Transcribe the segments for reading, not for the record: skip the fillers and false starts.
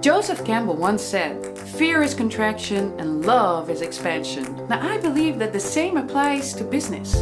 Joseph Campbell once said, "Fear is contraction and love is expansion." Now I believe that the same applies to business.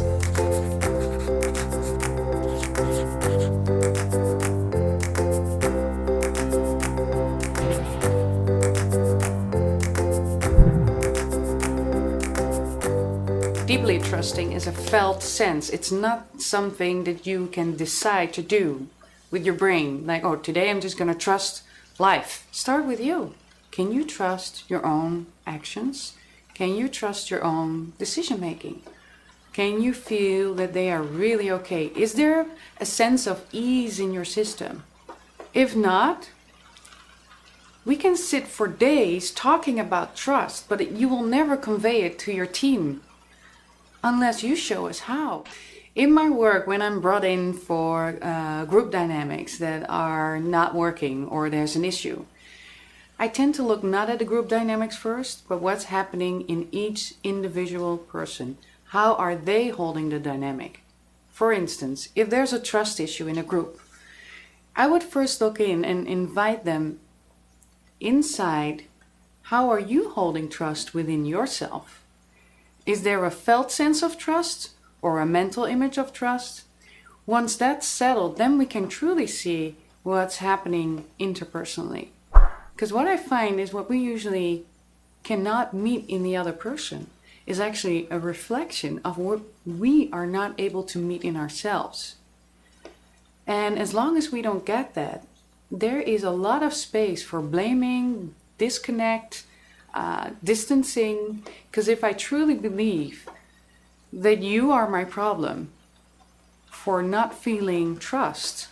Deeply trusting is a felt sense. It's not something that you can decide to do with your brain. Like, oh, today I'm just going to trust life. Start with you. Can you trust your own actions? Can you trust your own decision making? Can you feel that they are really okay? Is there a sense of ease in your system? If not, we can sit for days talking about trust, but you will never convey it to your team unless you show us how. In my work, when I'm brought in for group dynamics that are not working or there's an issue, I tend to look not at the group dynamics first, but what's happening in each individual person. How are they holding the dynamic? For instance, if there's a trust issue in a group, I would first look in and invite them inside. How are you holding trust within yourself? Is there a felt sense of trust or a mental image of trust? Once that's settled, then we can truly see what's happening interpersonally. Because what I find is what we usually cannot meet in the other person is actually a reflection of what we are not able to meet in ourselves. And as long as we don't get that, there is a lot of space for blaming, disconnect, distancing. Because if I truly believe that you are my problem for not feeling trust,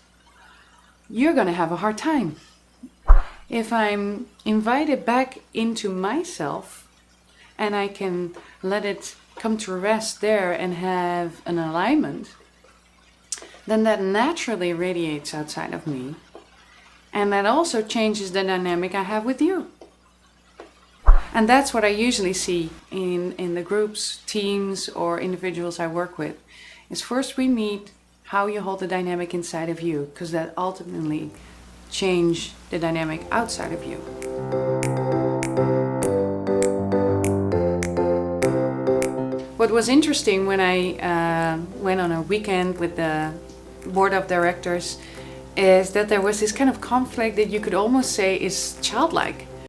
you're going to have a hard time. If I'm invited back into myself and I can let it come to rest there and have an alignment, then that naturally radiates outside of me. And that also changes the dynamic I have with you. And that's what I usually see in the groups, teams, or individuals I work with. Is first we meet how you hold the dynamic inside of you, because that ultimately change the dynamic outside of you. What was interesting when I went on a weekend with the board of directors is that there was this kind of conflict that you could almost say is childlike.